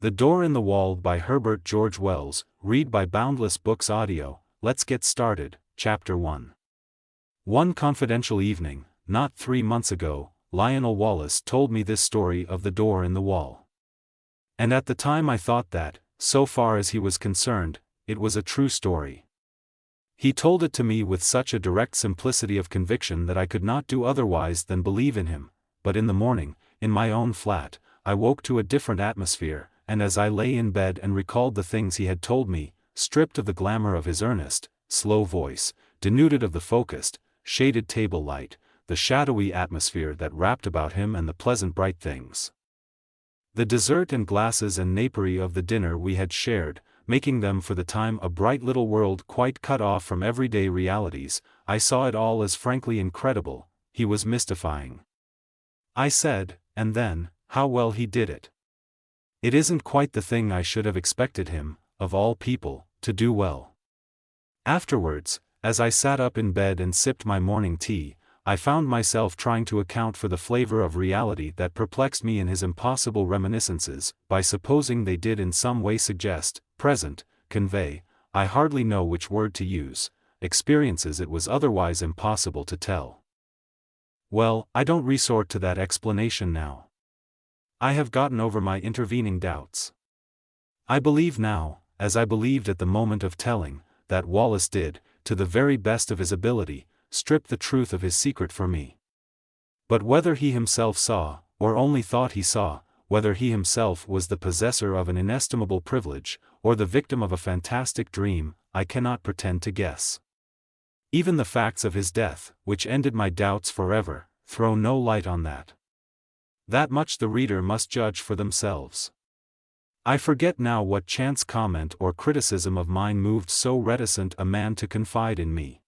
The Door in the Wall by Herbert George Wells, read by Boundless Books Audio. Let's get started. Chapter 1. One confidential evening, not 3 months ago, Lionel Wallace told me this story of the door in the wall. And at the time I thought that, so far as he was concerned, it was a true story. He told it to me with such a direct simplicity of conviction that I could not do otherwise than believe in him, but in the morning, in my own flat, I woke to a different atmosphere, and as I lay in bed and recalled the things he had told me, stripped of the glamour of his earnest, slow voice, denuded of the focused, shaded table light, the shadowy atmosphere that wrapped about him and the pleasant bright things, the dessert and glasses and napery of the dinner we had shared, making them for the time a bright little world quite cut off from everyday realities, I saw it all as frankly incredible. He was mystifying. I said, and then, how well he did it. It isn't quite the thing I should have expected him, of all people, to do well. Afterwards, as I sat up in bed and sipped my morning tea, I found myself trying to account for the flavor of reality that perplexed me in his impossible reminiscences, by supposing they did in some way suggest, present, convey, I hardly know which word to use, experiences it was otherwise impossible to tell. Well, I don't resort to that explanation now. I have gotten over my intervening doubts. I believe now, as I believed at the moment of telling, that Wallace did, to the very best of his ability, strip the truth of his secret for me. But whether he himself saw, or only thought he saw, whether he himself was the possessor of an inestimable privilege, or the victim of a fantastic dream, I cannot pretend to guess. Even the facts of his death, which ended my doubts forever, throw no light on that. That much the reader must judge for themselves. I forget now what chance comment or criticism of mine moved so reticent a man to confide in me.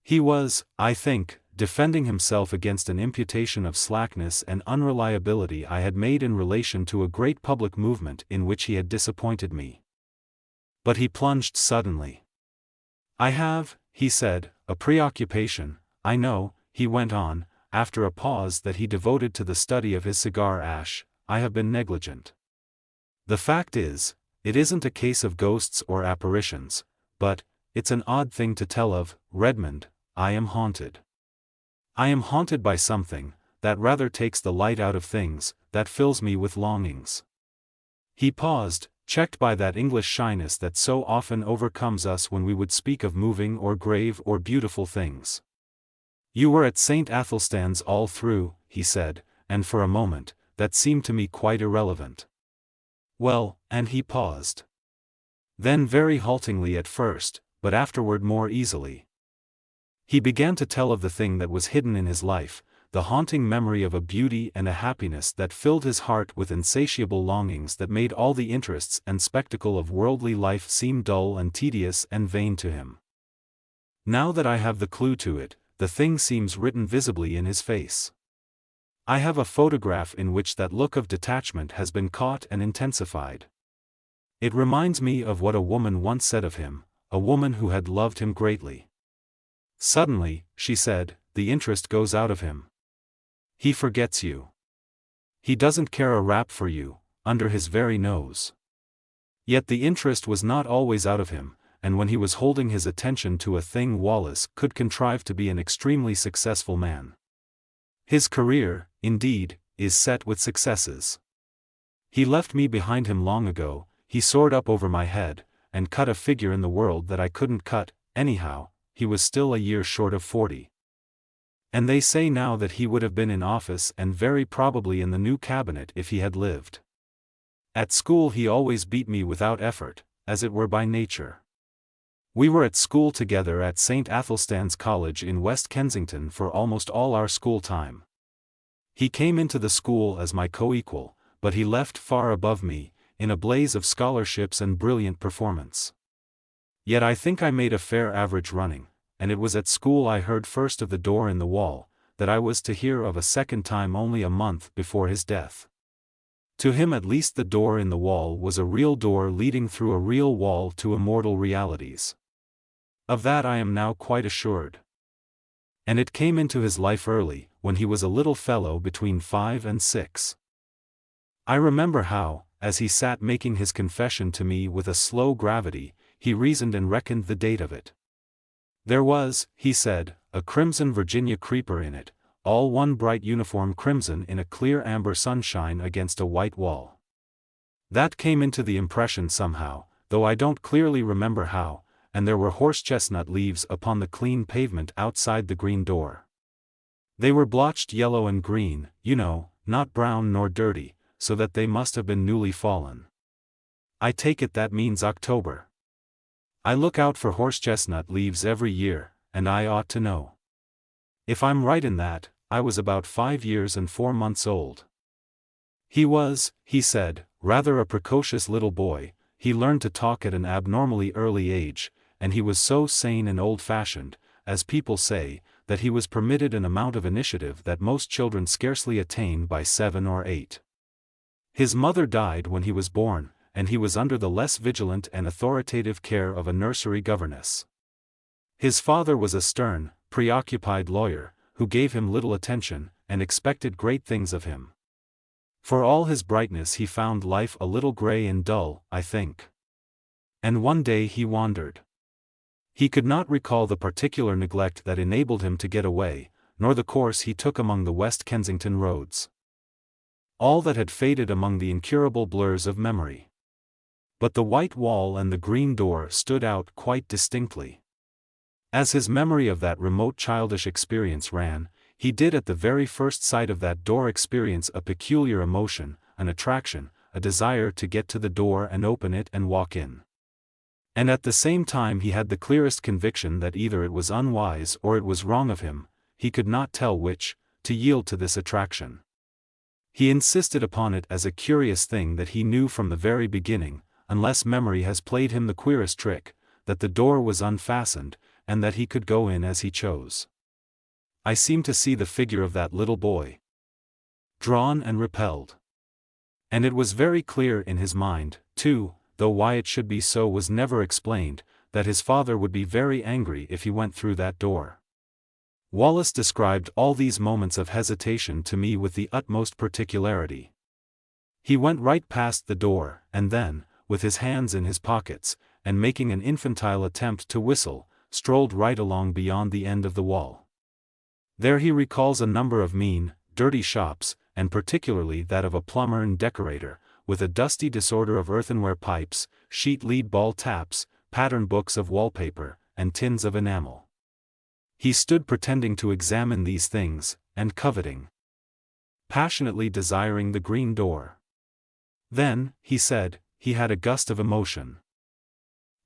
He was, I think, defending himself against an imputation of slackness and unreliability I had made in relation to a great public movement in which he had disappointed me. But he plunged suddenly. I have, he said, a preoccupation, I know, he went on, after a pause that he devoted to the study of his cigar ash. I have been negligent. The fact is, it isn't a case of ghosts or apparitions, but, it's an odd thing to tell of, Redmond, I am haunted. I am haunted by something, that rather takes the light out of things, that fills me with longings. He paused, checked by that English shyness that so often overcomes us when we would speak of moving or grave or beautiful things. You were at St. Athelstan's all through, he said, and for a moment, that seemed to me quite irrelevant. Well, and he paused. Then very haltingly at first, but afterward more easily. He began to tell of the thing that was hidden in his life, the haunting memory of a beauty and a happiness that filled his heart with insatiable longings that made all the interests and spectacle of worldly life seem dull and tedious and vain to him. Now that I have the clue to it, the thing seems written visibly in his face. I have a photograph in which that look of detachment has been caught and intensified. It reminds me of what a woman once said of him, a woman who had loved him greatly. Suddenly, she said, the interest goes out of him. He forgets you. He doesn't care a rap for you, under his very nose. Yet the interest was not always out of him, and when he was holding his attention to a thing Wallace could contrive to be an extremely successful man. His career, indeed, is set with successes. He left me behind him long ago, he soared up over my head, and cut a figure in the world that I couldn't cut, anyhow, he was still a year short of 40. And they say now that he would have been in office and very probably in the new cabinet if he had lived. At school he always beat me without effort, as it were by nature. We were at school together at St. Athelstan's College in West Kensington for almost all our school time. He came into the school as my co-equal, but he left far above me, in a blaze of scholarships and brilliant performance. Yet I think I made a fair average running, and it was at school I heard first of the door in the wall, that I was to hear of a second time only a month before his death. To him at least the door in the wall was a real door leading through a real wall to immortal realities. Of that I am now quite assured. And it came into his life early, when he was a little fellow between 5 and 6. I remember how, as he sat making his confession to me with a slow gravity, he reasoned and reckoned the date of it. There was, he said, a crimson Virginia creeper in it, all one bright uniform crimson in a clear amber sunshine against a white wall. That came into the impression somehow, though I don't clearly remember how, and there were horse-chestnut leaves upon the clean pavement outside the green door. They were blotched yellow and green, you know, not brown nor dirty, so that they must have been newly fallen. I take it that means October. I look out for horse-chestnut leaves every year, and I ought to know. If I'm right in that, I was about 5 years and 4 months old. He was, he said, rather a precocious little boy. He learned to talk at an abnormally early age, and he was so sane and old-fashioned, as people say, that he was permitted an amount of initiative that most children scarcely attain by 7 or 8. His mother died when he was born, and he was under the less vigilant and authoritative care of a nursery governess. His father was a stern, preoccupied lawyer, who gave him little attention, and expected great things of him. For all his brightness he found life a little gray and dull, I think. And one day he wandered. He could not recall the particular neglect that enabled him to get away, nor the course he took among the West Kensington roads. All that had faded among the incurable blurs of memory. But the white wall and the green door stood out quite distinctly. As his memory of that remote childish experience ran, he did at the very first sight of that door experience a peculiar emotion, an attraction, a desire to get to the door and open it and walk in. And at the same time he had the clearest conviction that either it was unwise or it was wrong of him, he could not tell which, to yield to this attraction. He insisted upon it as a curious thing that he knew from the very beginning, unless memory has played him the queerest trick, that the door was unfastened, and that he could go in as he chose. I seemed to see the figure of that little boy, drawn and repelled. And it was very clear in his mind, too, though why it should be so was never explained, that his father would be very angry if he went through that door. Wallace described all these moments of hesitation to me with the utmost particularity. He went right past the door, and then, with his hands in his pockets, and making an infantile attempt to whistle, strolled right along beyond the end of the wall. There he recalls a number of mean, dirty shops, and particularly that of a plumber and decorator, with a dusty disorder of earthenware pipes, sheet lead ball taps, pattern books of wallpaper, and tins of enamel. He stood pretending to examine these things, and coveting, passionately desiring the green door. Then, he said, he had a gust of emotion.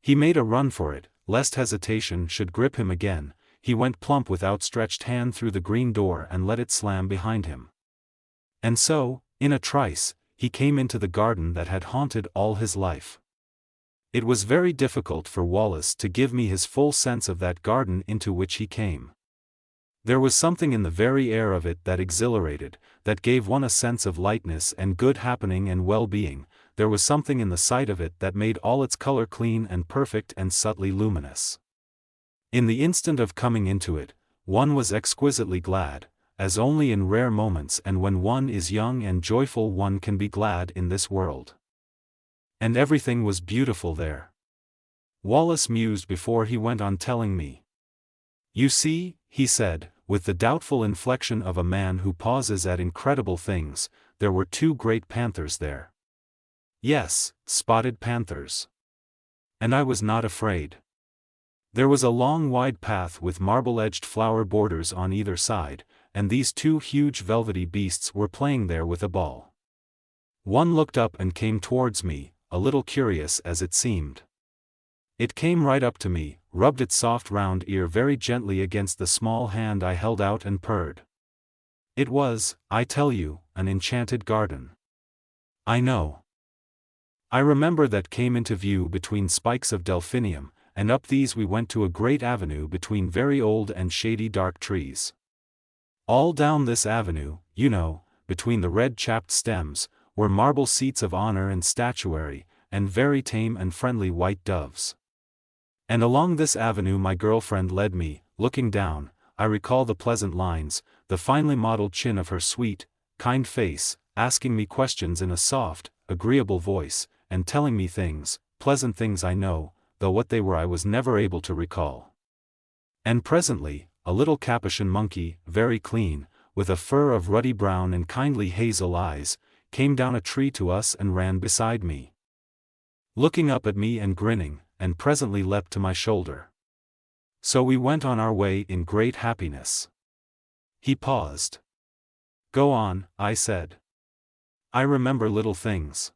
He made a run for it, lest hesitation should grip him again. He went plump with outstretched hand through the green door and let it slam behind him. And so, in a trice, he came into the garden that had haunted all his life. It was very difficult for Wallace to give me his full sense of that garden into which he came. There was something in the very air of it that exhilarated, that gave one a sense of lightness and good happening and well-being. There was something in the sight of it that made all its color clean and perfect and subtly luminous. In the instant of coming into it, one was exquisitely glad, as only in rare moments and when one is young and joyful one can be glad in this world. And everything was beautiful there. Wallace mused before he went on telling me. You see, he said, with the doubtful inflection of a man who pauses at incredible things, there were 2 great panthers there. Yes, spotted panthers. And I was not afraid. There was a long wide path with marble-edged flower borders on either side, and these 2 huge velvety beasts were playing there with a ball. One looked up and came towards me, a little curious as it seemed. It came right up to me, rubbed its soft round ear very gently against the small hand I held out and purred. It was, I tell you, an enchanted garden. I know. I remember that came into view between spikes of delphinium, and up these we went to a great avenue between very old and shady dark trees. All down this avenue, you know, between the red-chapped stems, were marble seats of honor and statuary, and very tame and friendly white doves. And along this avenue my girlfriend led me, looking down. I recall the pleasant lines, the finely modeled chin of her sweet, kind face, asking me questions in a soft, agreeable voice, and telling me things, pleasant things I know, though what they were I was never able to recall. And presently, a little Capuchin monkey, very clean, with a fur of ruddy brown and kindly hazel eyes, came down a tree to us and ran beside me, looking up at me and grinning, and presently leapt to my shoulder. So we went on our way in great happiness. He paused. "Go on," I said. "I remember little things.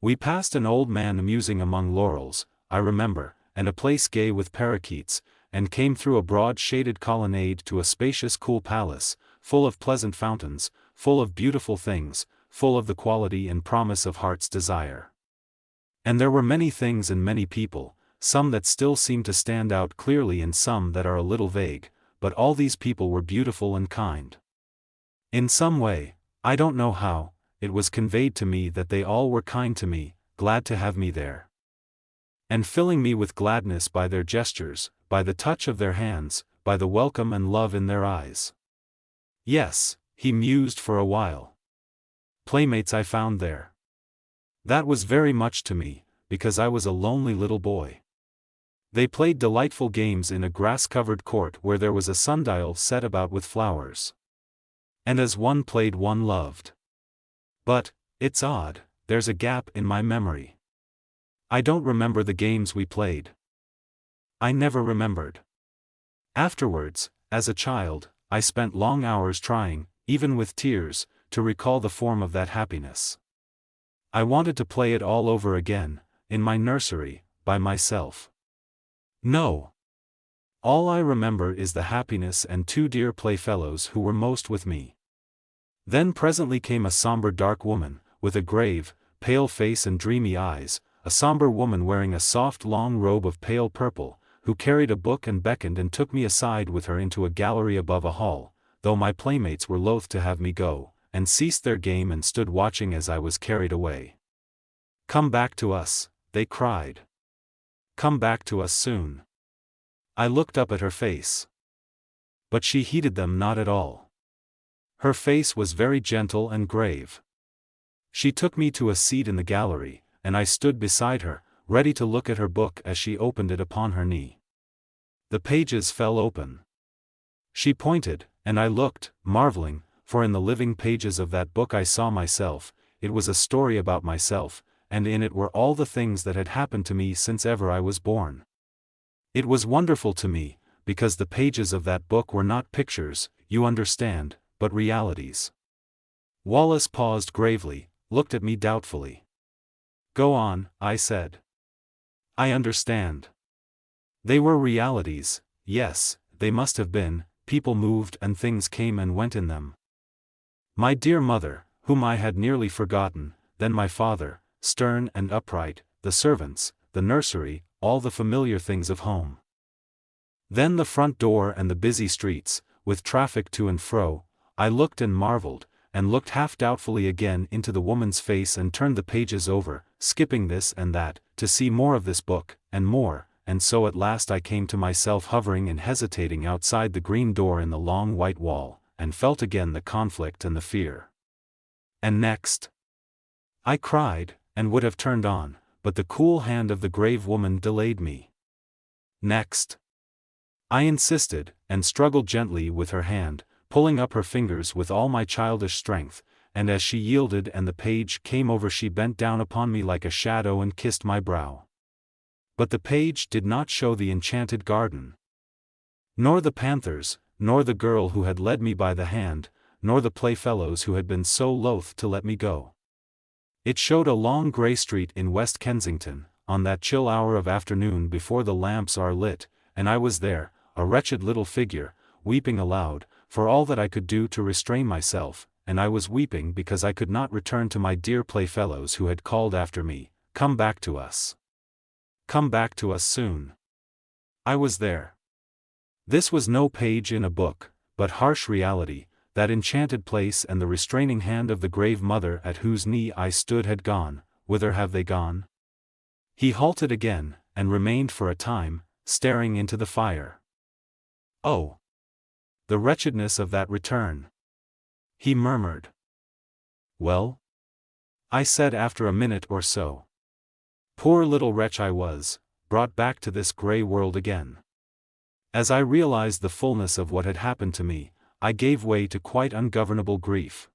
We passed an old man amusing among laurels, I remember, and a place gay with parakeets, and came through a broad shaded colonnade to a spacious cool palace, full of pleasant fountains, full of beautiful things, full of the quality and promise of heart's desire. And there were many things and many people, some that still seem to stand out clearly and some that are a little vague, but all these people were beautiful and kind. In some way, I don't know how, it was conveyed to me that they all were kind to me, glad to have me there, and filling me with gladness by their gestures, by the touch of their hands, by the welcome and love in their eyes. Yes," he mused for a while. "Playmates I found there. That was very much to me, because I was a lonely little boy. They played delightful games in a grass-covered court where there was a sundial set about with flowers. And as one played one loved. But, it's odd, there's a gap in my memory. I don't remember the games we played. I never remembered. Afterwards, as a child, I spent long hours trying, even with tears, to recall the form of that happiness. I wanted to play it all over again, in my nursery, by myself. No. All I remember is the happiness and two dear playfellows who were most with me. Then presently came a somber dark woman, with a grave, pale face and dreamy eyes, a somber woman wearing a soft long robe of pale purple, who carried a book and beckoned and took me aside with her into a gallery above a hall, though my playmates were loath to have me go, and ceased their game and stood watching as I was carried away. "Come back to us," they cried. "Come back to us soon." I looked up at her face. But she heeded them not at all. Her face was very gentle and grave. She took me to a seat in the gallery, and I stood beside her, ready to look at her book as she opened it upon her knee. The pages fell open. She pointed, and I looked, marveling, for in the living pages of that book I saw myself. It was a story about myself, and in it were all the things that had happened to me since ever I was born. It was wonderful to me, because the pages of that book were not pictures, you understand, but realities. Wallace paused gravely, looked at me doubtfully. "Go on," I said. "I understand. They were realities, yes, they must have been, people moved and things came and went in them. My dear mother, whom I had nearly forgotten, then my father, stern and upright, the servants, the nursery, all the familiar things of home. Then the front door and the busy streets, with traffic to and fro. I looked and marveled, and looked half doubtfully again into the woman's face and turned the pages over, skipping this and that, to see more of this book, and more, and so at last I came to myself hovering and hesitating outside the green door in the long white wall, and felt again the conflict and the fear. And next? I cried, and would have turned on, but the cool hand of the grave woman delayed me. Next? I insisted, and struggled gently with her hand, pulling up her fingers with all my childish strength, and as she yielded and the page came over she bent down upon me like a shadow and kissed my brow. But the page did not show the enchanted garden, nor the panthers, nor the girl who had led me by the hand, nor the playfellows who had been so loath to let me go. It showed a long grey street in West Kensington, on that chill hour of afternoon before the lamps are lit, and I was there, a wretched little figure, weeping aloud, for all that I could do to restrain myself, and I was weeping because I could not return to my dear playfellows who had called after me, "Come back to us. Come back to us soon." I was there. This was no page in a book, but harsh reality. That enchanted place and the restraining hand of the grave mother at whose knee I stood had gone. Whither have they gone? He halted again, and remained for a time, staring into the fire. Oh! The wretchedness of that return! He murmured. Well? I said after a minute or so. Poor little wretch I was, brought back to this gray world again. As I realized the fullness of what had happened to me, I gave way to quite ungovernable grief.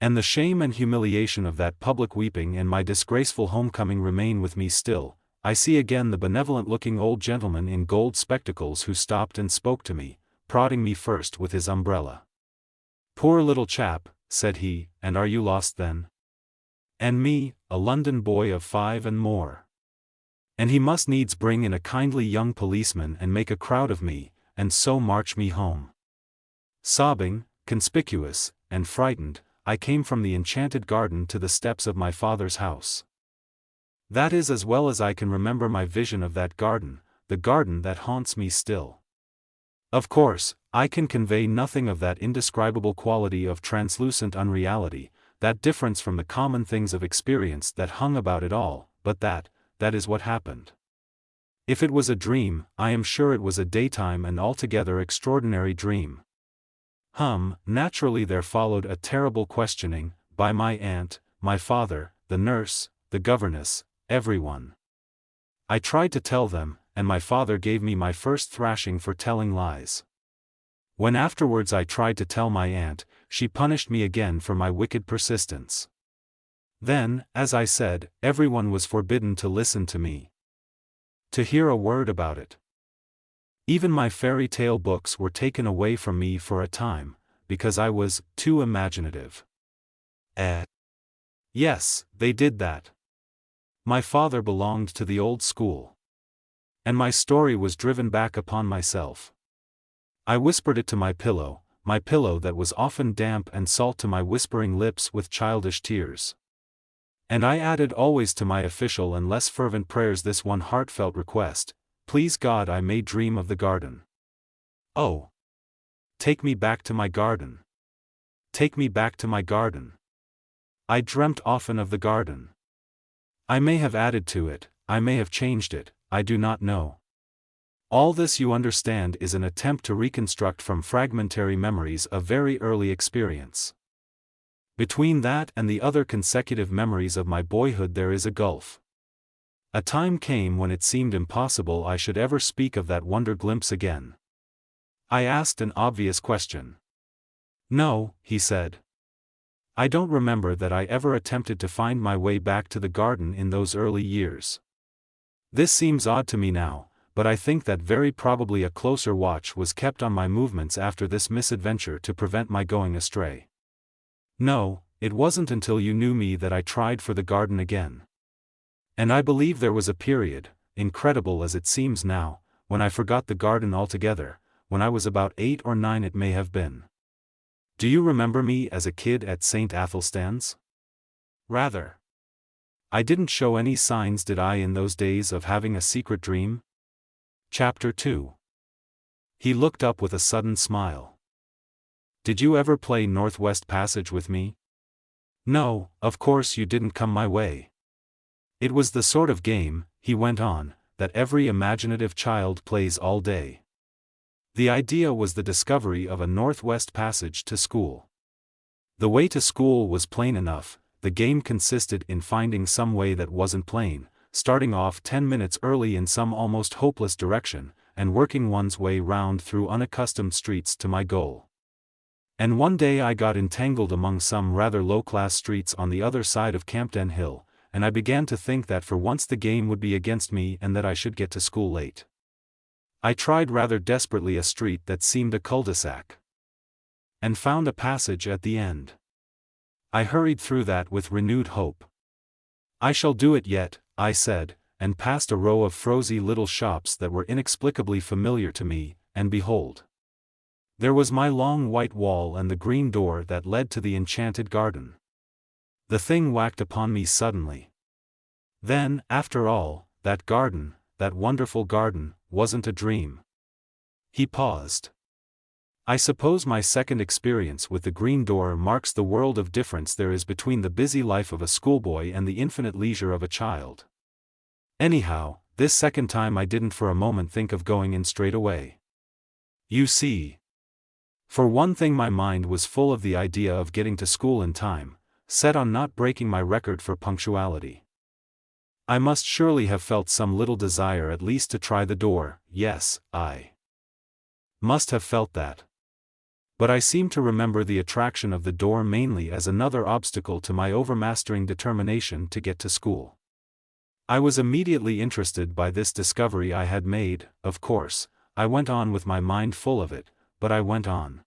And the shame and humiliation of that public weeping and my disgraceful homecoming remain with me still. I see again the benevolent-looking old gentleman in gold spectacles who stopped and spoke to me, prodding me first with his umbrella. "Poor little chap," said he, "and are you lost then?" And me, a London boy of 5 and more. And he must needs bring in a kindly young policeman and make a crowd of me, and so march me home. Sobbing, conspicuous, and frightened, I came from the enchanted garden to the steps of my father's house. That is as well as I can remember my vision of that garden, the garden that haunts me still. Of course, I can convey nothing of that indescribable quality of translucent unreality, that difference from the common things of experience that hung about it all, but that is what happened. If it was a dream, I am sure it was a daytime and altogether extraordinary dream. Naturally there followed a terrible questioning, by my aunt, my father, the nurse, the governess, everyone. I tried to tell them, and my father gave me my first thrashing for telling lies. When afterwards I tried to tell my aunt, she punished me again for my wicked persistence. Then, as I said, everyone was forbidden to listen to me, to hear a word about it. Even my fairy tale books were taken away from me for a time, because I was too imaginative. Yes, they did that. My father belonged to the old school. And my story was driven back upon myself. I whispered it to my pillow that was often damp and salt to my whispering lips with childish tears. And I added always to my official and less fervent prayers this one heartfelt request: please God, I may dream of the garden. Oh! Take me back to my garden. Take me back to my garden. I dreamt often of the garden. I may have added to it, I may have changed it, I do not know. All this, you understand, is an attempt to reconstruct from fragmentary memories a very early experience. Between that and the other consecutive memories of my boyhood there is a gulf. A time came when it seemed impossible I should ever speak of that wonder glimpse again. I asked an obvious question. "No," he said. "I don't remember that I ever attempted to find my way back to the garden in those early years. This seems odd to me now, but I think that very probably a closer watch was kept on my movements after this misadventure to prevent my going astray. No, it wasn't until you knew me that I tried for the garden again. And I believe there was a period, incredible as it seems now, when I forgot the garden altogether, when I was about 8 or 9 it may have been. Do you remember me as a kid at St. Athelstan's? Rather. I didn't show any signs, did I, in those days of having a secret dream?" Chapter 2. He looked up with a sudden smile. "Did you ever play Northwest Passage with me?" "No, of course you didn't come my way. It was the sort of game," he went on, "that every imaginative child plays all day. The idea was the discovery of a Northwest Passage to school. The way to school was plain enough. The game consisted in finding some way that wasn't plain, starting off 10 minutes early in some almost hopeless direction, and working one's way round through unaccustomed streets to my goal. And one day I got entangled among some rather low-class streets on the other side of Campden Hill, and I began to think that for once the game would be against me and that I should get to school late. I tried rather desperately a street that seemed a cul-de-sac, and found a passage at the end. I hurried through that with renewed hope. "I shall do it yet," I said, and passed a row of frowsy little shops that were inexplicably familiar to me, and behold, there was my long white wall and the green door that led to the enchanted garden. The thing whacked upon me suddenly. Then, after all, that garden, that wonderful garden, wasn't a dream. He paused. I suppose my second experience with the green door marks the world of difference there is between the busy life of a schoolboy and the infinite leisure of a child. Anyhow, this second time I didn't for a moment think of going in straight away. You see. For one thing, my mind was full of the idea of getting to school in time, set on not breaking my record for punctuality. I must surely have felt some little desire at least to try the door. Yes, I must have felt that. But I seem to remember the attraction of the door mainly as another obstacle to my overmastering determination to get to school. I was immediately interested by this discovery I had made. Of course, I went on with my mind full of it, but I went on.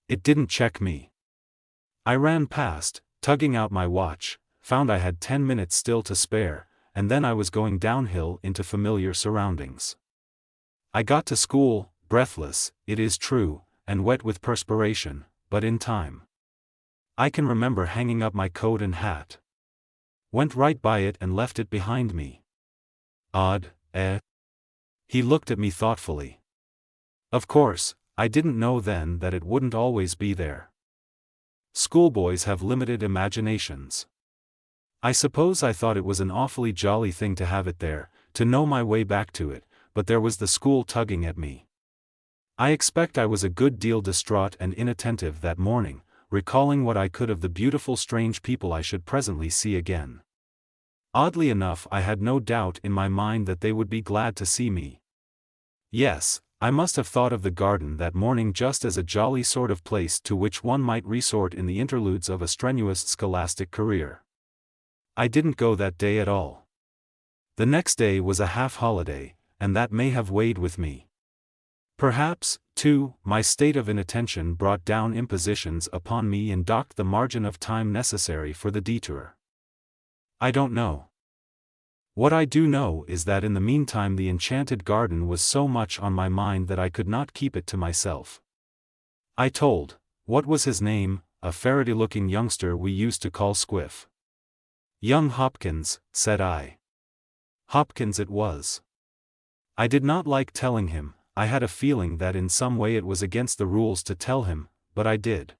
It didn't check me. I ran past, tugging out my watch, found I had 10 minutes still to spare, and then I was going downhill into familiar surroundings. I got to school, breathless, it is true, and wet with perspiration, but in time. I can remember hanging up my coat and hat. Went right by it and left it behind me. Odd, eh? He looked at me thoughtfully. Of course, I didn't know then that it wouldn't always be there. Schoolboys have limited imaginations. I suppose I thought it was an awfully jolly thing to have it there, to know my way back to it, but there was the school tugging at me. I expect I was a good deal distraught and inattentive that morning, recalling what I could of the beautiful strange people I should presently see again. Oddly enough, I had no doubt in my mind that they would be glad to see me. Yes, I must have thought of the garden that morning just as a jolly sort of place to which one might resort in the interludes of a strenuous scholastic career. I didn't go that day at all. The next day was a half-holiday, and that may have weighed with me. Perhaps, too, my state of inattention brought down impositions upon me and docked the margin of time necessary for the detour. I don't know. What I do know is that in the meantime the enchanted garden was so much on my mind that I could not keep it to myself. I told, what was his name, a Faraday-looking youngster we used to call Squiff. Young Hopkins, said I. Hopkins it was. I did not like telling him. I had a feeling that in some way it was against the rules to tell him, but I did.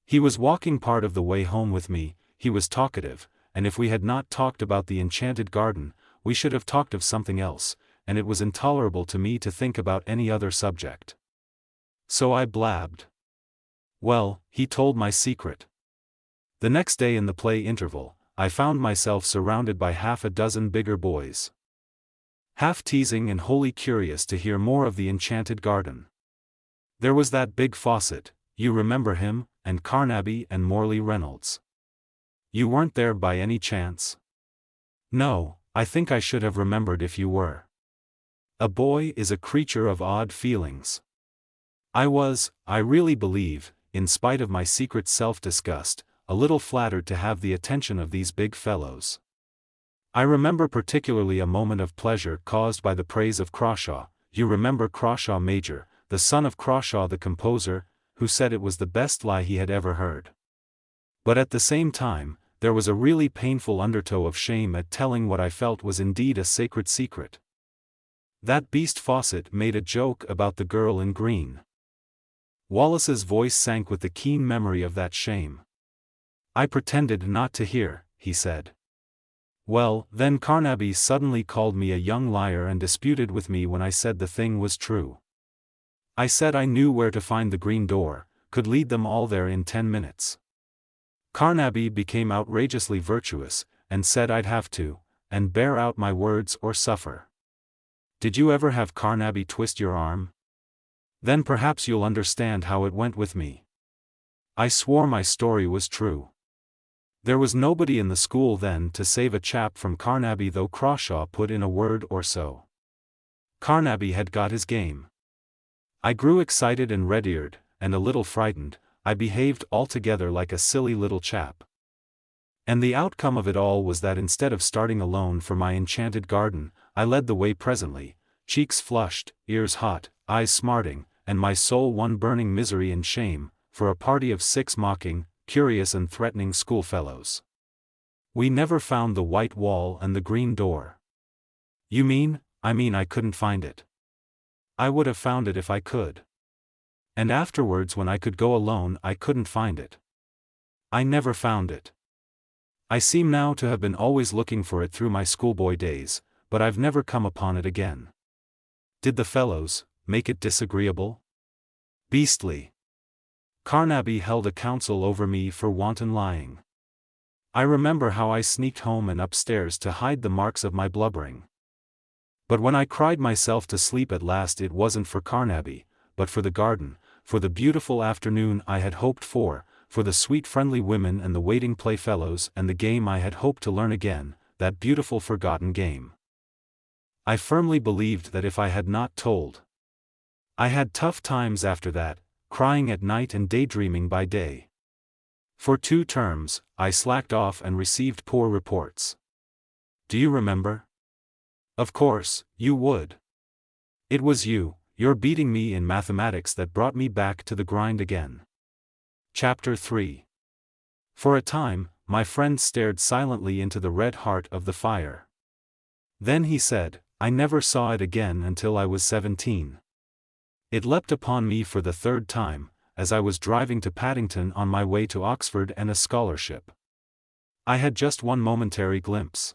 He was walking part of the way home with me, he was talkative, and if we had not talked about the enchanted garden, we should have talked of something else, and it was intolerable to me to think about any other subject. So I blabbed. Well, he told my secret. The next day in the play interval, I found myself surrounded by half a dozen bigger boys. Half teasing and wholly curious to hear more of the enchanted garden. There was that big Fawcett, you remember him, and Carnaby and Morley Reynolds. You weren't there by any chance? No, I think I should have remembered if you were. A boy is a creature of odd feelings. I really believe, in spite of my secret self-disgust, a little flattered to have the attention of these big fellows. I remember particularly a moment of pleasure caused by the praise of Crawshaw. You remember Crawshaw Major, the son of Crawshaw the composer, who said it was the best lie he had ever heard. But at the same time, there was a really painful undertow of shame at telling what I felt was indeed a sacred secret. That beast Fawcett made a joke about the girl in green. Wallace's voice sank with the keen memory of that shame. I pretended not to hear, he said. Well, then Carnaby suddenly called me a young liar and disputed with me when I said the thing was true. I said I knew where to find the green door, could lead them all there in 10 minutes. Carnaby became outrageously virtuous, and said I'd have to, and bear out my words or suffer. Did you ever have Carnaby twist your arm? Then perhaps you'll understand how it went with me. I swore my story was true. There was nobody in the school then to save a chap from Carnaby, though Crawshaw put in a word or so. Carnaby had got his game. I grew excited and red-eared, and a little frightened. I behaved altogether like a silly little chap. And the outcome of it all was that instead of starting alone for my enchanted garden, I led the way presently, cheeks flushed, ears hot, eyes smarting, and my soul one burning misery and shame, for a party of 6 mocking, curious and threatening schoolfellows. We never found the white wall and the green door. You mean? I mean I couldn't find it. I would have found it if I could. And afterwards when I could go alone I couldn't find it. I never found it. I seem now to have been always looking for it through my schoolboy days, but I've never come upon it again. Did the fellows make it disagreeable? Beastly. Carnaby held a council over me for wanton lying. I remember how I sneaked home and upstairs to hide the marks of my blubbering. But when I cried myself to sleep at last, it wasn't for Carnaby, but for the garden, for the beautiful afternoon I had hoped for the sweet friendly women and the waiting playfellows and the game I had hoped to learn again, that beautiful forgotten game. I firmly believed that if I had not told. I had tough times after that, crying at night and daydreaming by day. For 2 terms, I slacked off and received poor reports. Do you remember? Of course, you would. It was your beating me in mathematics that brought me back to the grind again. Chapter 3. For a time, my friend stared silently into the red heart of the fire. Then he said, I never saw it again until I was 17. It leapt upon me for the 3rd time, as I was driving to Paddington on my way to Oxford and a scholarship. I had just one momentary glimpse.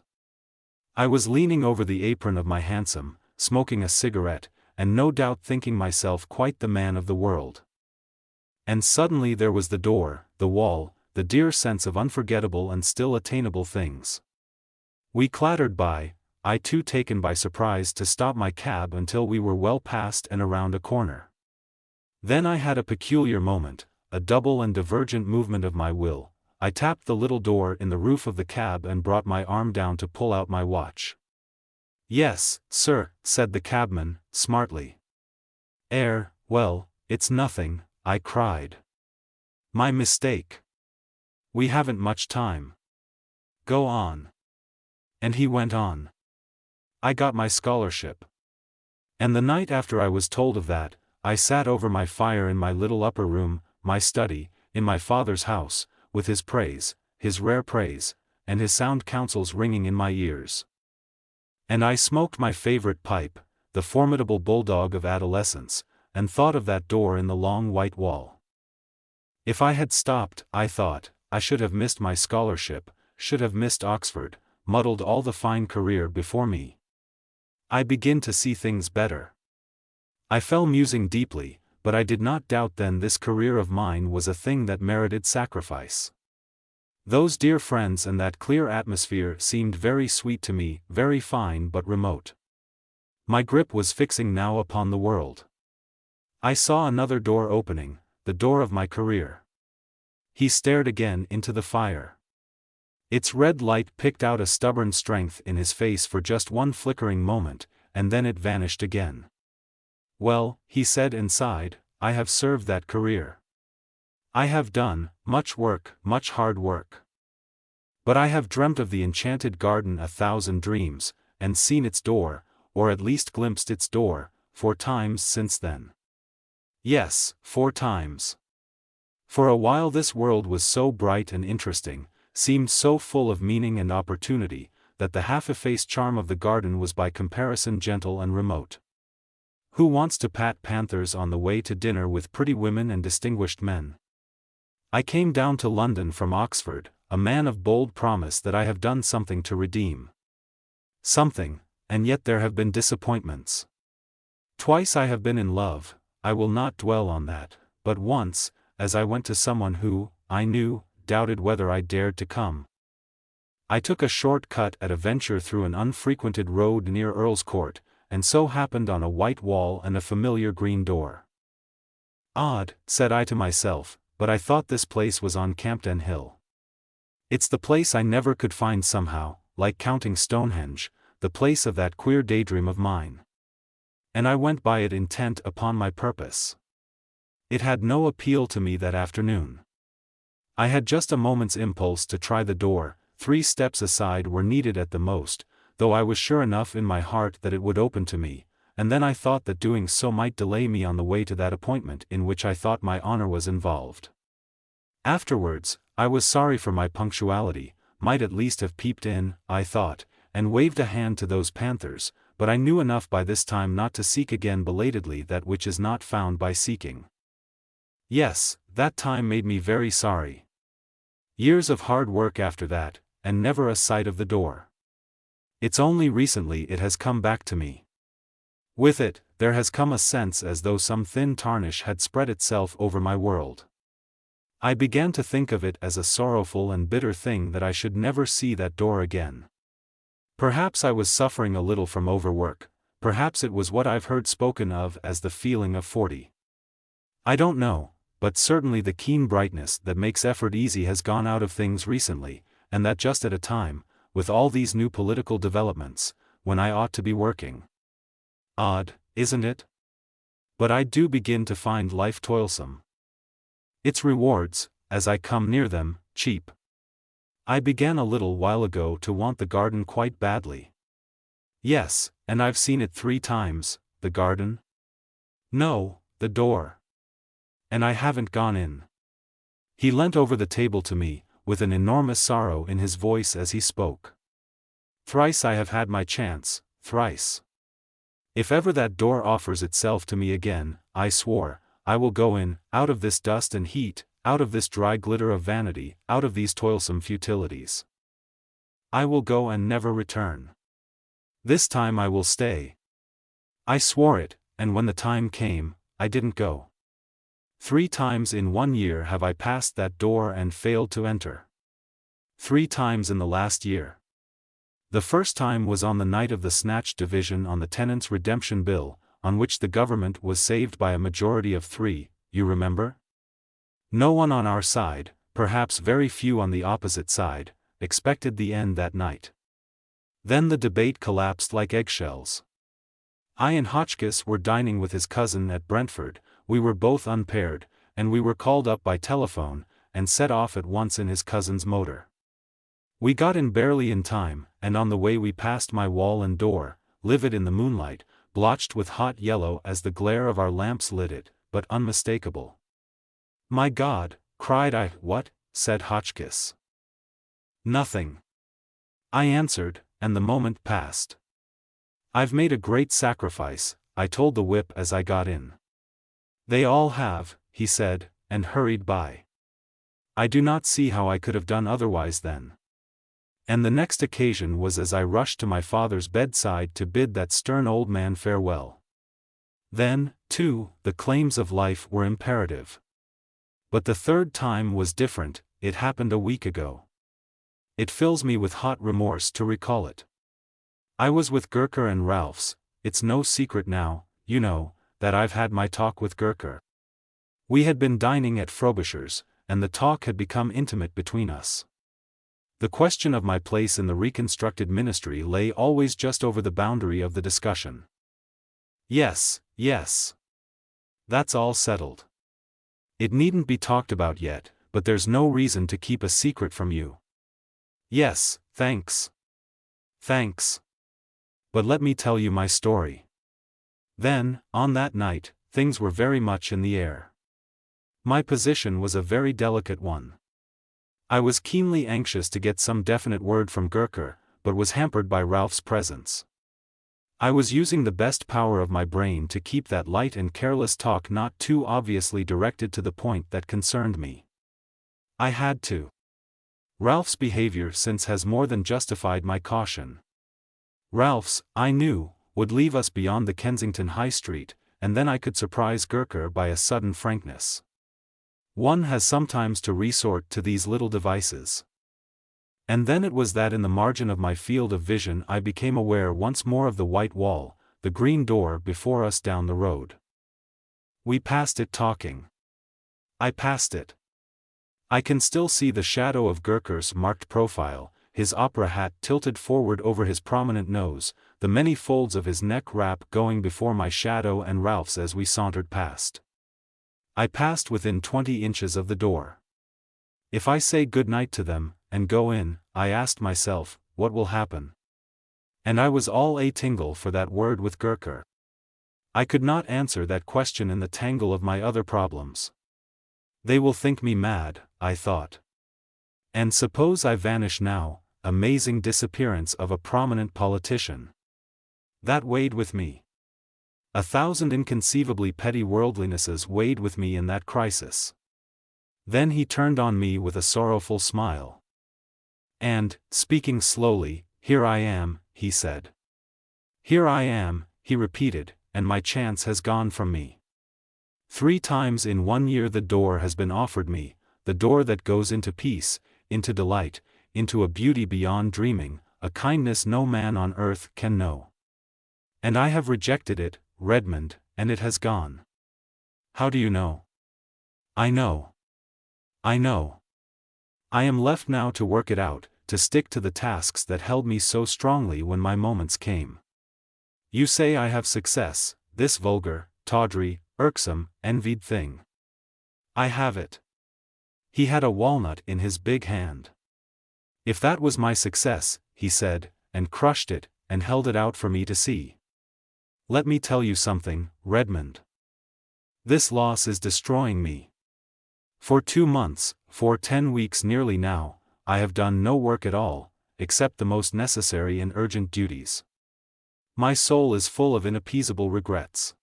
I was leaning over the apron of my hansom, smoking a cigarette, and no doubt thinking myself quite the man of the world. And suddenly there was the door, the wall, the dear sense of unforgettable and still attainable things. We clattered by, I too taken by surprise to stop my cab until we were well past and around a corner. Then I had a peculiar moment, a double and divergent movement of my will. I tapped the little door in the roof of the cab and brought my arm down to pull out my watch. Yes, sir, said the cabman, smartly. Well, it's nothing, I cried. My mistake. We haven't much time. Go on. And he went on. I got my scholarship. And the night after I was told of that, I sat over my fire in my little upper room, my study, in my father's house, with his praise, his rare praise, and his sound counsels ringing in my ears. And I smoked my favorite pipe, the formidable bulldog of adolescence, and thought of that door in the long white wall. If I had stopped, I thought, I should have missed my scholarship, should have missed Oxford, muddled all the fine career before me. I begin to see things better. I fell musing deeply, but I did not doubt then this career of mine was a thing that merited sacrifice. Those dear friends and that clear atmosphere seemed very sweet to me, very fine but remote. My grip was fixing now upon the world. I saw another door opening, the door of my career. He stared again into the fire. Its red light picked out a stubborn strength in his face for just one flickering moment, and then it vanished again. Well, he said and sighed, I have served that career. I have done much work, much hard work. But I have dreamt of the enchanted garden 1,000 dreams, and seen its door, or at least glimpsed its door, 4 times since then. Yes, 4 times. For a while this world was so bright and interesting, seemed so full of meaning and opportunity, that the half-effaced charm of the garden was by comparison gentle and remote. Who wants to pat panthers on the way to dinner with pretty women and distinguished men? I came down to London from Oxford, a man of bold promise that I have done something to redeem. Something, and yet there have been disappointments. Twice I have been in love, I will not dwell on that, but once, as I went to someone who, I knew, doubted whether I dared to come. I took a short cut at a venture through an unfrequented road near Earl's Court, and so happened on a white wall and a familiar green door. Odd, said I to myself, but I thought this place was on Campden Hill. It's the place I never could find somehow, like counting Stonehenge, the place of that queer daydream of mine. And I went by it intent upon my purpose. It had no appeal to me that afternoon. I had just a moment's impulse to try the door, 3 steps aside were needed at the most, though I was sure enough in my heart that it would open to me, and then I thought that doing so might delay me on the way to that appointment in which I thought my honor was involved. Afterwards, I was sorry for my punctuality, might at least have peeped in, I thought, and waved a hand to those panthers, but I knew enough by this time not to seek again belatedly that which is not found by seeking. Yes, that time made me very sorry. Years of hard work after that, and never a sight of the door. It's only recently it has come back to me. With it, there has come a sense as though some thin tarnish had spread itself over my world. I began to think of it as a sorrowful and bitter thing that I should never see that door again. Perhaps I was suffering a little from overwork, perhaps it was what I've heard spoken of as the feeling of 40. I don't know, but certainly the keen brightness that makes effort easy has gone out of things recently, and that just at a time, with all these new political developments, when I ought to be working. Odd, isn't it? But I do begin to find life toilsome. Its rewards, as I come near them, cheap. I began a little while ago to want the garden quite badly. Yes, and I've seen it 3 times, the garden? No, the door. And I haven't gone in. He leant over the table to me, with an enormous sorrow in his voice as he spoke. Thrice I have had my chance, thrice. If ever that door offers itself to me again, I swore, I will go in, out of this dust and heat, out of this dry glitter of vanity, out of these toilsome futilities. I will go and never return. This time I will stay. I swore it, and when the time came, I didn't go. 3 times in 1 year have I passed that door and failed to enter. 3 times in the last year. The first time was on the night of the snatched division on the tenants' redemption bill, on which the government was saved by a majority of 3, you remember? No one on our side, perhaps very few on the opposite side, expected the end that night. Then the debate collapsed like eggshells. I and Hotchkiss were dining with his cousin at Brentford, we were both unpaired, and we were called up by telephone, and set off at once in his cousin's motor. We got in barely in time, and on the way we passed my wall and door, livid in the moonlight, blotched with hot yellow as the glare of our lamps lit it, but unmistakable. My God, cried I. What? Said Hotchkiss. Nothing. I answered, and the moment passed. I've made a great sacrifice, I told the whip as I got in. They all have, he said, and hurried by. I do not see how I could have done otherwise then. And the next occasion was as I rushed to my father's bedside to bid that stern old man farewell. Then, too, the claims of life were imperative. But the 3rd time was different, it happened a week ago. It fills me with hot remorse to recall it. I was with Gurker and Ralph's, it's no secret now, you know, that I've had my talk with Gurker. We had been dining at Frobisher's, and the talk had become intimate between us. The question of my place in the reconstructed ministry lay always just over the boundary of the discussion. Yes, yes. That's all settled. It needn't be talked about yet, but there's no reason to keep a secret from you. Yes, thanks. Thanks. But let me tell you my story. Then, on that night, things were very much in the air. My position was a very delicate one. I was keenly anxious to get some definite word from Gurker, but was hampered by Ralph's presence. I was using the best power of my brain to keep that light and careless talk not too obviously directed to the point that concerned me. I had to. Ralph's behavior since has more than justified my caution. Ralph's, I knew, would leave us beyond the Kensington High Street, and then I could surprise Gurker by a sudden frankness. One has sometimes to resort to these little devices. And then it was that in the margin of my field of vision I became aware once more of the white wall, the green door before us down the road. We passed it talking. I passed it. I can still see the shadow of Gurker's marked profile, his opera hat tilted forward over his prominent nose, the many folds of his neck wrap going before my shadow and Ralph's as we sauntered past. I passed within 20 inches of the door. If I say good night to them, and go in, I asked myself, what will happen? And I was all a-tingle for that word with Gurker. I could not answer that question in the tangle of my other problems. They will think me mad, I thought. And suppose I vanish now, amazing disappearance of a prominent politician. That weighed with me. 1,000 inconceivably petty worldlinesses weighed with me in that crisis. Then he turned on me with a sorrowful smile. And, speaking slowly, "Here I am," he said. "Here I am," he repeated, "and my chance has gone from me. 3 times in 1 year the door has been offered me, the door that goes into peace, into delight, into a beauty beyond dreaming, a kindness no man on earth can know. And I have rejected it, Redmond, and it has gone. How do you know? I know. I know. I am left now to work it out, to stick to the tasks that held me so strongly when my moments came. You say I have success, this vulgar, tawdry, irksome, envied thing. I have it. He had a walnut in his big hand. If that was my success, he said, and crushed it, and held it out for me to see. Let me tell you something, Redmond. This loss is destroying me. For 2 months, for 10 weeks nearly now, I have done no work at all, except the most necessary and urgent duties. My soul is full of inappeasable regrets.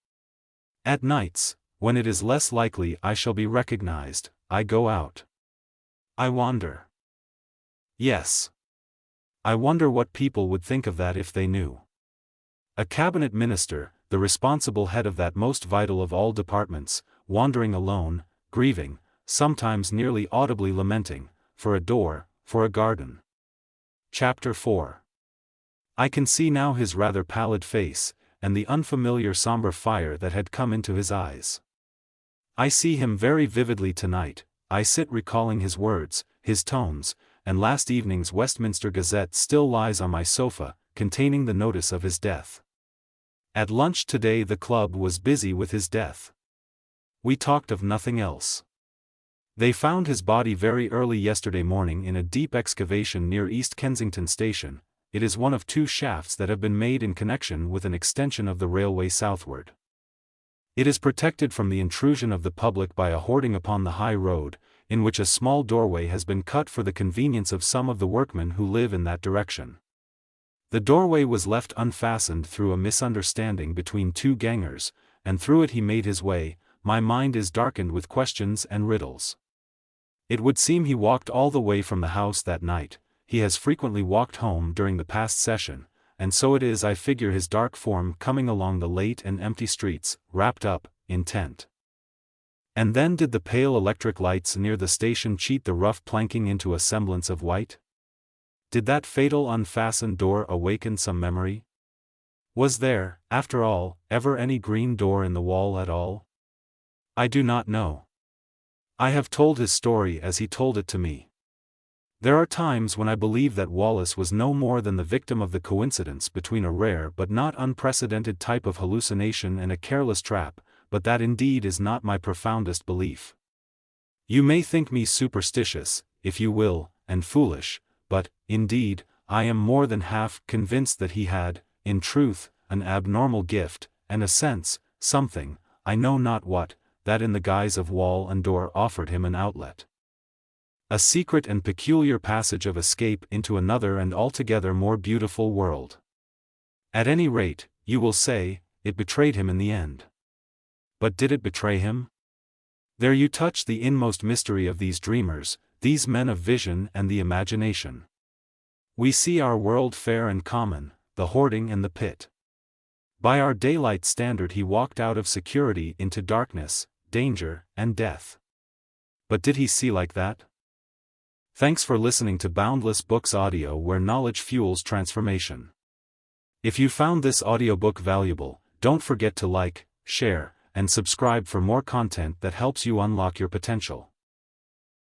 At nights, when it is less likely I shall be recognized, I go out. I wander. Yes. I wonder what people would think of that if they knew. A cabinet minister, the responsible head of that most vital of all departments, wandering alone, grieving, sometimes nearly audibly lamenting, for a door, for a garden. Chapter 4. I can see now his rather pallid face, and the unfamiliar somber fire that had come into his eyes. I see him very vividly tonight. I sit recalling his words, his tones, and last evening's Westminster Gazette still lies on my sofa, containing the notice of his death. At lunch today the club was busy with his death. We talked of nothing else. They found his body very early yesterday morning in a deep excavation near East Kensington Station. It is one of 2 shafts that have been made in connection with an extension of the railway southward. It is protected from the intrusion of the public by a hoarding upon the high road, in which a small doorway has been cut for the convenience of some of the workmen who live in that direction. The doorway was left unfastened through a misunderstanding between 2 gangers, and through it he made his way. My mind is darkened with questions and riddles. It would seem he walked all the way from the house that night. He has frequently walked home during the past session, and so it is I figure his dark form coming along the late and empty streets, wrapped up, intent. And then did the pale electric lights near the station cheat the rough planking into a semblance of white? Did that fatal unfastened door awaken some memory? Was there, after all, ever any green door in the wall at all? I do not know. I have told his story as he told it to me. There are times when I believe that Wallace was no more than the victim of the coincidence between a rare but not unprecedented type of hallucination and a careless trap, but that indeed is not my profoundest belief. You may think me superstitious, if you will, and foolish, but, indeed, I am more than half convinced that he had, in truth, an abnormal gift, and a sense, something, I know not what, that in the guise of wall and door offered him an outlet. A secret and peculiar passage of escape into another and altogether more beautiful world. At any rate, you will say, it betrayed him in the end. But did it betray him? There you touch the inmost mystery of these dreamers, these men of vision and the imagination. We see our world fair and common, the hoarding and the pit. By our daylight standard he walked out of security into darkness, danger, and death. But did he see like that? Thanks for listening to Boundless Books Audio, where knowledge fuels transformation. If you found this audiobook valuable, don't forget to like, share, and subscribe for more content that helps you unlock your potential.